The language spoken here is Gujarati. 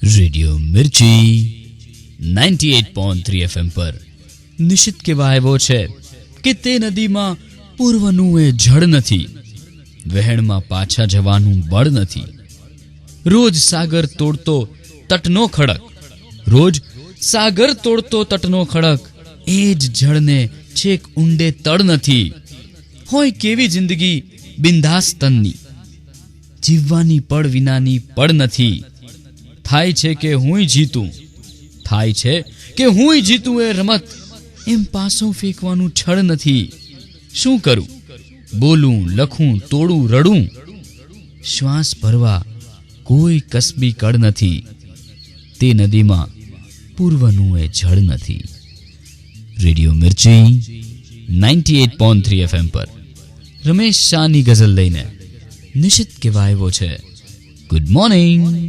રેડિયો મિર્ચી 98.3 FM પર નિશ્ચિત કહેવાયો છે કે તે નદીમાં પૂર્વનું એ જળ નથી, વહેણમાં પાછા જવાનું બળ નથી. રોજ સાગર તોડતો તટનો ખડક, રોજ સાગર તોડતો તટનો ખડક, એ જ જળને છેક ઊંડે તળ નથી. હોય કેવી જિંદગી બિંદાસ તનની, જીવવાની પળ વિનાની પળ નથી. થાય છે કે હુંય જીતું, થાય છે કે હુંય જીતું એ રમત, એમ પાસો ફેંકવાનું છળ નથી. શું કરું? બોલું, લખું, તોડું, રડું, શ્વાસ ભરવા કોઈ કસબી કળ નથી. તે નદીમાં પૂર્વનું એ જળ નથી. રેડિયો મિર્ચી 98.3 FM પર રમેશ શાહની ગઝલ લઈને નિશ્ચિત કહેવાયો છે. Good morning.